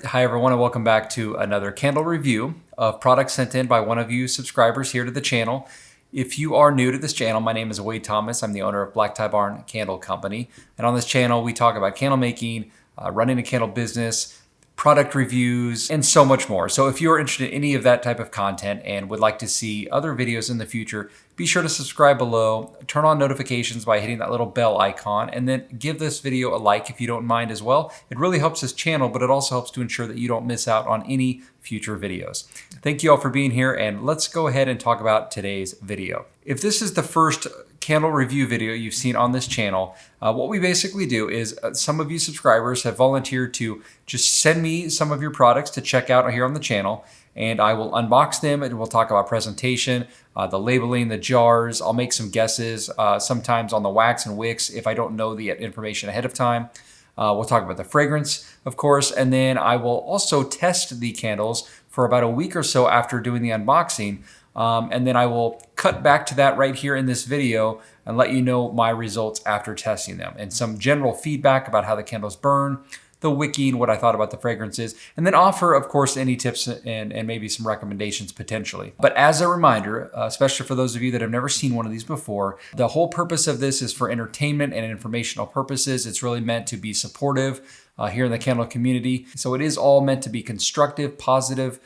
Hi everyone, and welcome back to another candle review of products sent in by one of you subscribers here to the channel. If you are new to this channel, my name is Wade Thomas. I'm the owner of Black Tie Barn Candle Company. And on this channel, we talk about candle making, running a candle business, product reviews, and so much more. So if you're interested in any of that type of content and would like to see other videos in the future, be sure to subscribe below, turn on notifications by hitting that little bell icon, and then give this video a like if you don't mind as well. It really helps this channel, but it also helps to ensure that you don't miss out on any future videos. Thank you all for being here, and let's go ahead and talk about today's video. If this is the first candle review video you've seen on this channel, what we basically do is some of you subscribers have volunteered to just send me some of your products to check out here on the channel, and I will unbox them and we'll talk about presentation, the labeling, the jars. I'll make some guesses sometimes on the wax and wicks if I don't know the information ahead of time. We'll talk about the fragrance, of course, and then I will also test the candles for about a week or so after doing the unboxing. And then I will cut back to that right here in this video and let you know my results after testing them and some general feedback about how the candles burn, the wicking, what I thought about the fragrances, and then offer, of course, any tips and maybe some recommendations potentially. But as a reminder, especially for those of you that have never seen one of these before, the whole purpose of this is for entertainment and informational purposes. It's really meant to be supportive here in the candle community. So it is all meant to be constructive, positive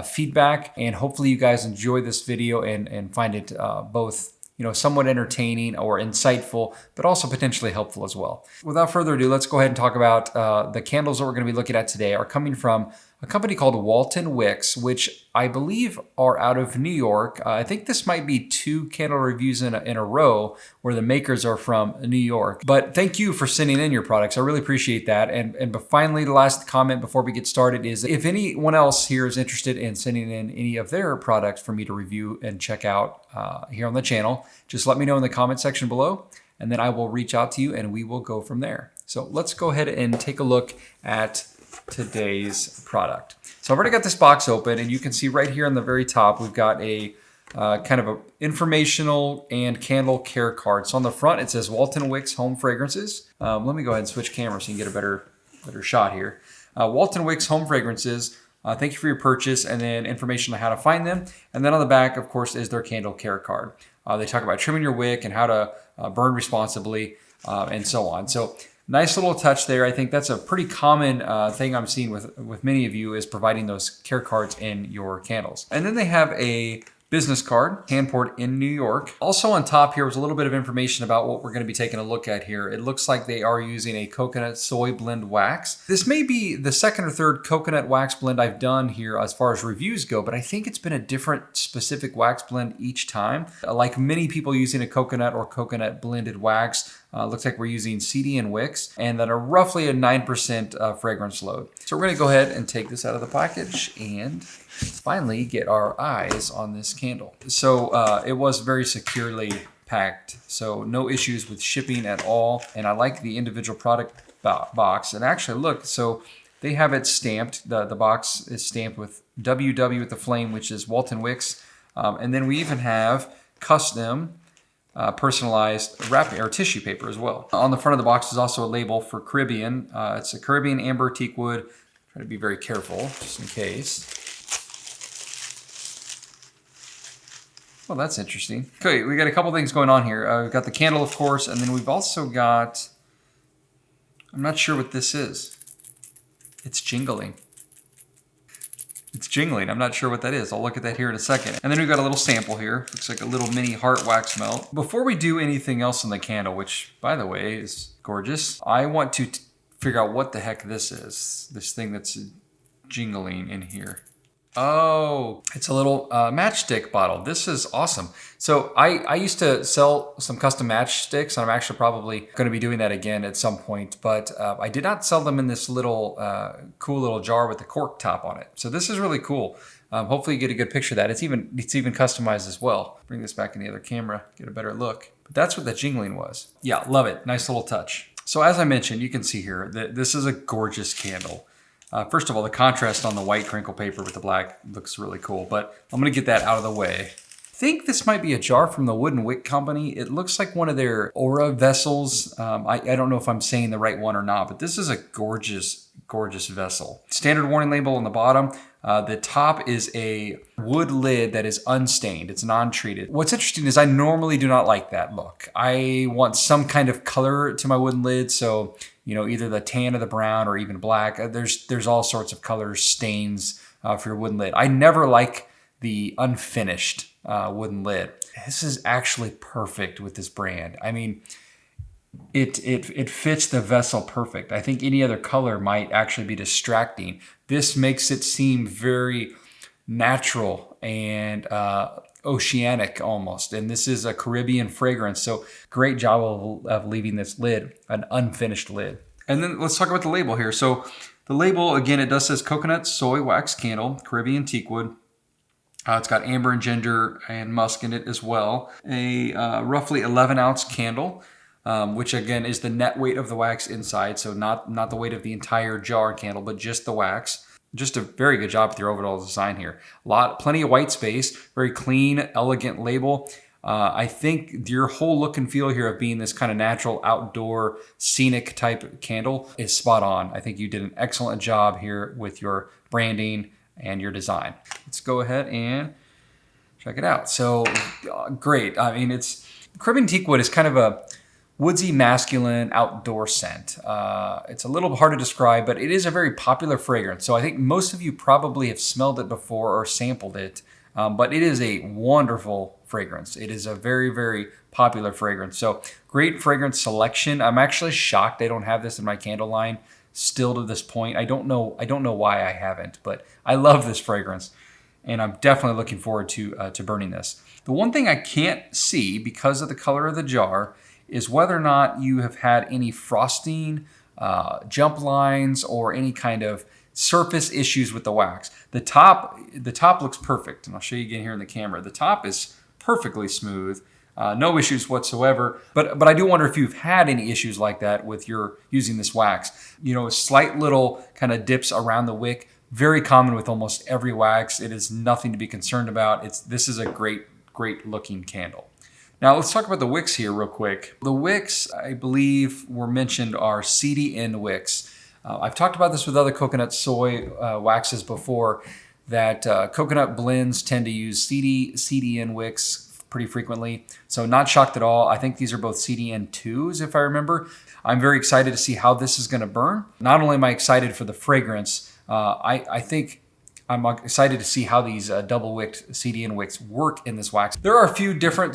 feedback, and hopefully you guys enjoy this video and find it both somewhat entertaining or insightful, but also potentially helpful as well. Without further ado, let's go ahead and talk about the candles that we're going to be looking at today are coming from a company called Walton Wicks, which I believe are out of New York. I think this might be 2 candle reviews in a row where the makers are from New York. But thank you for sending in your products. I really appreciate that. And finally, the last comment before we get started is if anyone else here is interested in sending in any of their products for me to review and check out here on the channel, just let me know in the comment section below, and then I will reach out to you and we will go from there. So let's go ahead and take a look at today's product. So I've already got this box open, and you can see right here on the very top, we've got a kind of a informational and candle care card. So on the front, it says Walton Wicks Home Fragrances. Let me go ahead and switch cameras so you can get a better shot here. Walton Wicks Home Fragrances. Thank you for your purchase, and then information on how to find them. And then on the back, of course, is their candle care card. They talk about trimming your wick and how to burn responsibly and so on. So nice little touch there. I think that's a pretty common thing I'm seeing with many of you is providing those care cards in your candles. And then they have a business card, hand poured in New York. Also on top here was a little bit of information about what we're going to be taking a look at here. It looks like they are using a coconut soy blend wax. This may be the second or third coconut wax blend I've done here as far as reviews go, but I think it's been a different specific wax blend each time. Like many people using a coconut or coconut blended wax, looks like we're using CD and wicks, and that are roughly a 9% fragrance load. So we're going to go ahead and take this out of the package and finally get our eyes on this candle. So it was very securely packed, so no issues with shipping at all. And I like the individual product box. And actually look, so they have it stamped. The box is stamped with WW with the flame, which is Walton Wicks. And then we even have custom personalized wrapping or tissue paper as well. On the front of the box is also a label for Caribbean. It's a Caribbean amber teak wood. Try to be very careful just in case. Well, that's interesting. Okay, we got a couple things going on here. We've got the candle, of course, and then we've also got, I'm not sure what this is. It's jingling. It's jingling. I'm not sure what that is. I'll look at that here in a second. And then we've got a little sample here. Looks like a little mini heart wax melt. Before we do anything else in the candle, which, by the way, is gorgeous, I want to figure out what the heck this is. This thing that's jingling in here. Oh, it's a little matchstick bottle. This is awesome. So I used to sell some custom matchsticks, and I'm actually probably going to be doing that again at some point, but I did not sell them in this little cool little jar with the cork top on it. So this is really cool. Hopefully you get a good picture of that. It's even customized as well. Bring this back in the other camera, get a better look. But that's what the jingling was. Yeah, love it. Nice little touch. So as I mentioned, you can see here that this is a gorgeous candle. First of all, the contrast on the white crinkle paper with the black looks really cool, but I'm going to get that out of the way. think this might be a jar from the Walton Wick Company. It looks like one of their Aura vessels. I don't know if I'm saying the right one or not, but this is a gorgeous, gorgeous vessel. Standard warning label on the bottom. The top is a wood lid that is unstained. It's non-treated. What's interesting is I normally do not like that look. I want some kind of color to my wooden lid. So, you know, either the tan or the brown or even black. There's all sorts of colors, stains for your wooden lid. I never like the unfinished wooden lid. This is actually perfect with this brand. I mean, it fits the vessel perfect. I think any other color might actually be distracting. This makes it seem very natural and oceanic almost. And this is a Caribbean fragrance. So great job of leaving this lid an unfinished lid. And then let's talk about the label here. So the label, again, it does says coconut soy wax candle, Caribbean teakwood. It's got amber and ginger and musk in it as well. A roughly 11 ounce candle, which again is the net weight of the wax inside. So not the weight of the entire jar candle, but just the wax. Just a very good job with your overall design here. Plenty of white space, very clean, elegant label. I think your whole look and feel here of being this kind of natural, outdoor, scenic type candle is spot on. I think you did an excellent job here with your branding and your design. Let's go ahead and check it out. So great. I mean, Caribbean teakwood is kind of a woodsy, masculine outdoor scent. It's a little hard to describe, but it is a very popular fragrance. So I think most of you probably have smelled it before or sampled it, but it is a wonderful fragrance. It is a very, very popular fragrance. So great fragrance selection. I'm actually shocked I don't have this in my candle line still to this point. I don't know why I haven't, but I love this fragrance and I'm definitely looking forward to burning this. The one thing I can't see because of the color of the jar is whether or not you have had any frosting, jump lines, or any kind of surface issues with the wax. The top looks perfect, and I'll show you again here in the camera. The top is perfectly smooth, no issues whatsoever. But I do wonder if you've had any issues like that with your using this wax. You know, slight little kind of dips around the wick, very common with almost every wax. It is nothing to be concerned about. This is a great looking candle. Now let's talk about the wicks here real quick. The wicks, I believe, were mentioned are CDN wicks. I've talked about this with other coconut soy waxes before, that coconut blends tend to use CDN wicks pretty frequently. So not shocked at all. I think these are both CDN2s, if I remember. I'm very excited to see how this is going to burn. Not only am I excited for the fragrance, I think I'm excited to see how these double-wicked CDN wicks work in this wax. There are a few different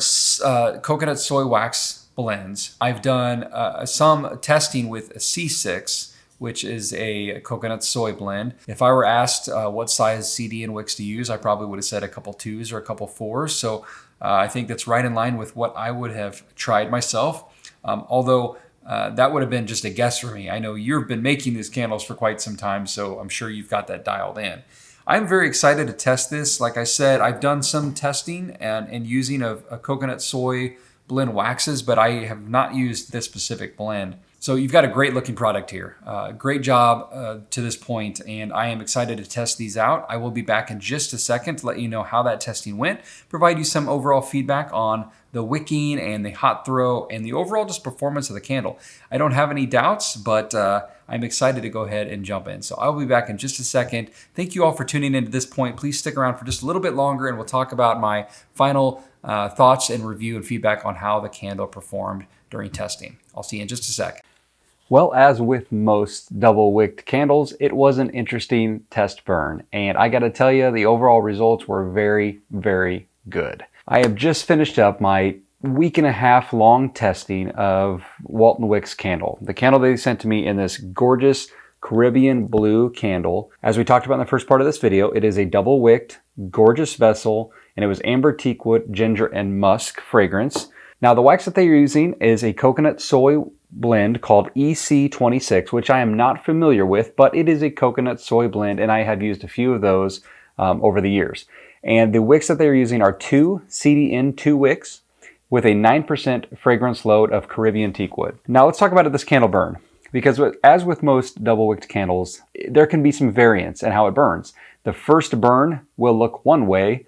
coconut soy wax blends. I've done some testing with a C6, which is a coconut soy blend. If I were asked what size CDN wicks to use, I probably would have said a couple 2s or a couple 4s. So I think that's right in line with what I would have tried myself. Although that would have been just a guess for me. I know you've been making these candles for quite some time, so I'm sure you've got that dialed in. I'm very excited to test this. Like I said, I've done some testing and using of a coconut soy blend waxes, but I have not used this specific blend. So you've got a great looking product here. Great job to this point, and I am excited to test these out. I will be back in just a second to let you know how that testing went, provide you some overall feedback on the wicking and the hot throw and the overall just performance of the candle. I don't have any doubts, but I'm excited to go ahead and jump in. So I'll be back in just a second. Thank you all for tuning in to this point. Please stick around for just a little bit longer and we'll talk about my final thoughts and review and feedback on how the candle performed during testing. I'll see you in just a sec. Well, as with most double-wicked candles, it was an interesting test burn. And I gotta tell you, the overall results were very, very good. I have just finished up my week-and-a-half long testing of Walton Wick's candle. The candle they sent to me in this gorgeous Caribbean blue candle. As we talked about in the first part of this video, it is a double-wicked, gorgeous vessel, and it was amber teakwood, ginger, and musk fragrance. Now, the wax that they're using is a coconut soy blend called EC26, which I am not familiar with, but it is a coconut soy blend, and I have used a few of those over the years. And the wicks that they're using are 2 CDN2 wicks with a 9% fragrance load of Caribbean teakwood. Now, let's talk about this candle burn, because as with most double-wicked candles, there can be some variance in how it burns. The first burn will look one way,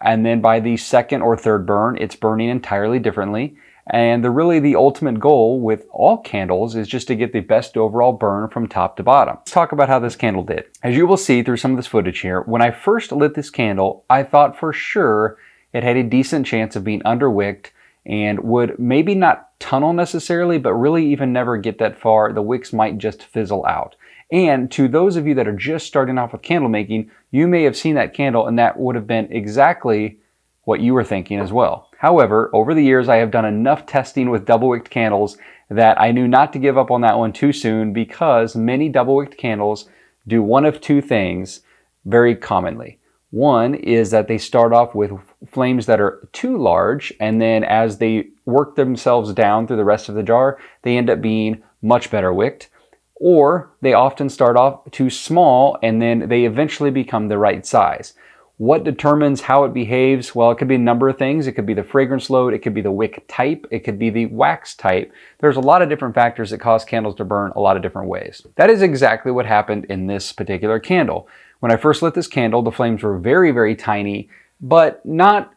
And then by the second or third burn, it's burning entirely differently. And really the ultimate goal with all candles is just to get the best overall burn from top to bottom. Let's talk about how this candle did. As you will see through some of this footage here, when I first lit this candle, I thought for sure it had a decent chance of being underwicked and would maybe not tunnel necessarily, but really even never get that far. The wicks might just fizzle out. And to those of you that are just starting off with candle making, you may have seen that candle and that would have been exactly what you were thinking as well. However, over the years, I have done enough testing with double-wicked candles that I knew not to give up on that one too soon, because many double-wicked candles do one of two things very commonly. One is that they start off with flames that are too large, and then as they work themselves down through the rest of the jar, they end up being much better wicked. Or they often start off too small, and then they eventually become the right size. What determines how it behaves? Well, it could be a number of things. It could be the fragrance load, it could be the wick type, it could be the wax type. There's a lot of different factors that cause candles to burn a lot of different ways. That is exactly what happened in this particular candle. When I first lit this candle, the flames were very, very tiny, but not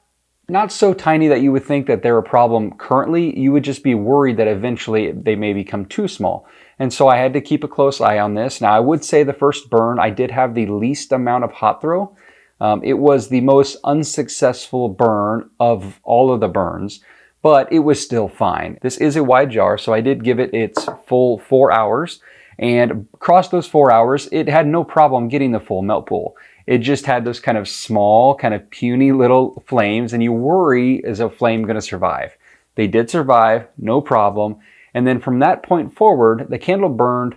so tiny that you would think that they're a problem currently. You would just be worried that eventually they may become too small. And so I had to keep a close eye on this. Now, I would say the first burn, I did have the least amount of hot throw. It was the most unsuccessful burn of all of the burns, but it was still fine. This is a wide jar, so I did give it its full 4 hours. And across those 4 hours, it had no problem getting the full melt pool. It just had those kind of small, kind of puny little flames, and you worry, is a flame going to survive? They did survive, no problem. And then from that point forward, the candle burned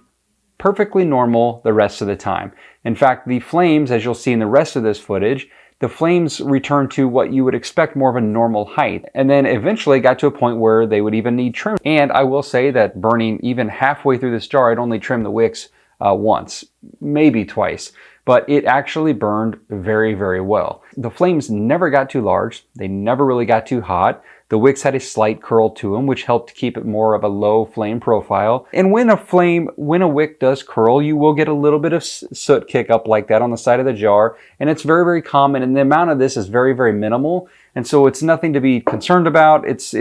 perfectly normal the rest of the time. In fact, the flames, as you'll see in the rest of this footage, the flames returned to what you would expect more of a normal height, and then eventually got to a point where they would even need trim. And I will say that burning even halfway through this jar, I'd only trimmed the wicks once, maybe twice, but it actually burned very, very well. The flames never got too large. They never really got too hot. The wicks had a slight curl to them, which helped keep it more of a low flame profile. And when a wick does curl, you will get a little bit of soot kick up like that on the side of the jar. And it's very, very common. And the amount of this is very, very minimal. And so it's nothing to be concerned about. It's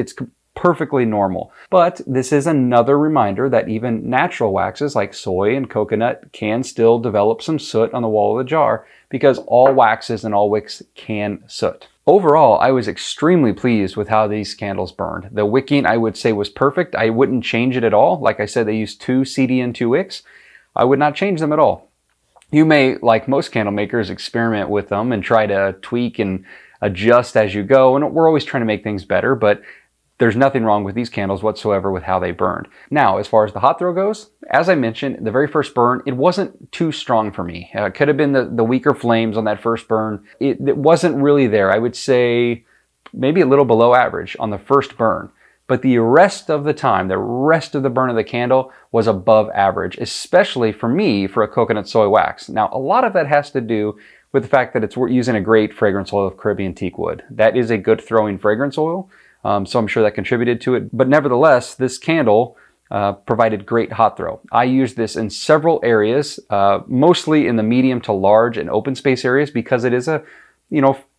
perfectly normal. But this is another reminder that even natural waxes like soy and coconut can still develop some soot on the wall of the jar, because all waxes and all wicks can soot. Overall, I was extremely pleased with how these candles burned. The wicking, I would say, was perfect. I wouldn't change it at all. Like I said, they used 2 CDN 2 wicks. I would not change them at all. You may, like most candle makers, experiment with them and try to tweak and adjust as you go. And we're always trying to make things better, but there's nothing wrong with these candles whatsoever with how they burned. Now, as far as the hot throw goes, as I mentioned, the very first burn, it wasn't too strong for me. It could have been the weaker flames on that first burn. It wasn't really there. I would say maybe a little below average on the first burn. But the rest of the time, the rest of the burn of the candle was above average, especially for me for a coconut soy wax. Now, a lot of that has to do with the fact that it's using a great fragrance oil of Caribbean teak wood. That is a good throwing fragrance oil. So I'm sure that contributed to it. But nevertheless, this candle provided great hot throw. I used this in several areas, mostly in the medium to large and open space areas, because it is a,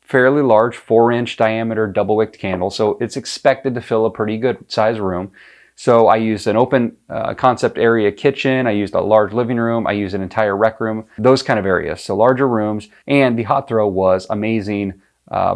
fairly large 4-inch diameter double wicked candle. So it's expected to fill a pretty good size room. So I used an open concept area kitchen. I used a large living room. I used an entire rec room, those kind of areas. So larger rooms, and the hot throw was amazing.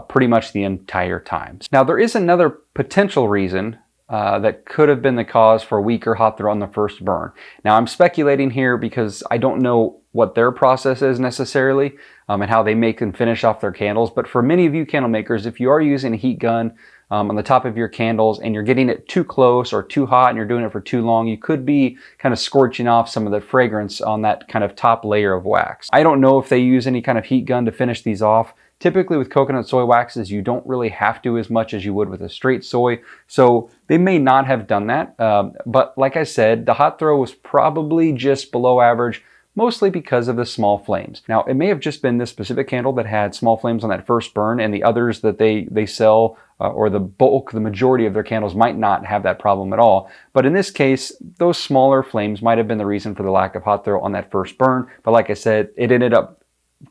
Pretty much the entire time. Now, there is another potential reason that could have been the cause for weaker hot throw on the first burn. Now, I'm speculating here because I don't know what their process is necessarily and how they make and finish off their candles. But for many of you candle makers, if you are using a heat gun on the top of your candles and you're getting it too close or too hot and you're doing it for too long, you could be kind of scorching off some of the fragrance on that kind of top layer of wax. I don't know if they use any kind of heat gun to finish these off. Typically with coconut soy waxes, you don't really have to as much as you would with a straight soy. So they may not have done that. But like I said, the hot throw was probably just below average, mostly because of the small flames. Now, it may have just been this specific candle that had small flames on that first burn, and the others that they sell, or the majority of their candles might not have that problem at all. But in this case, those smaller flames might have been the reason for the lack of hot throw on that first burn. But like I said, it ended up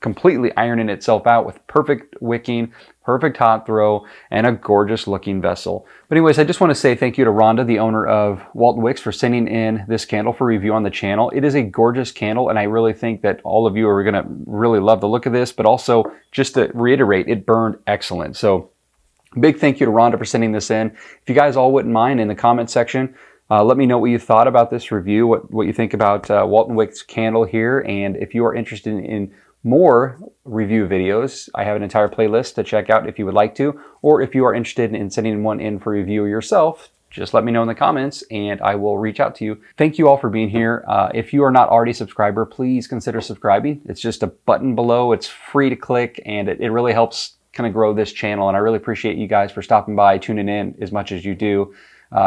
completely ironing itself out with perfect wicking, perfect hot throw, and a gorgeous looking vessel. But anyways, I just want to say thank you to Rhonda, the owner of Walton Wicks, for sending in this candle for review on the channel. It is a gorgeous candle, and I really think that all of you are going to really love the look of this, but also, just to reiterate, it burned excellent. So big thank you to Rhonda for sending this in. If you guys all wouldn't mind, in the comment section, let me know what you thought about this review, what you think about Walton Wick's candle here, and if you are interested in more review videos, I have an entire playlist to check out if you would like to, or if you are interested in sending one in for review yourself, just let me know in the comments and I will reach out to you. Thank you all for being here. If you are not already a subscriber, please consider subscribing. It's just a button below. It's free to click, and it really helps kind of grow this channel, and I really appreciate you guys for stopping by, tuning in as much as you do.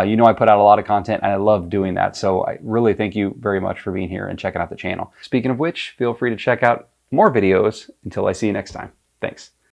You know I put out a lot of content and I love doing that, so I really thank you very much for being here and checking out the channel. Speaking of which, feel free to check out more videos. Until I see you next time. Thanks.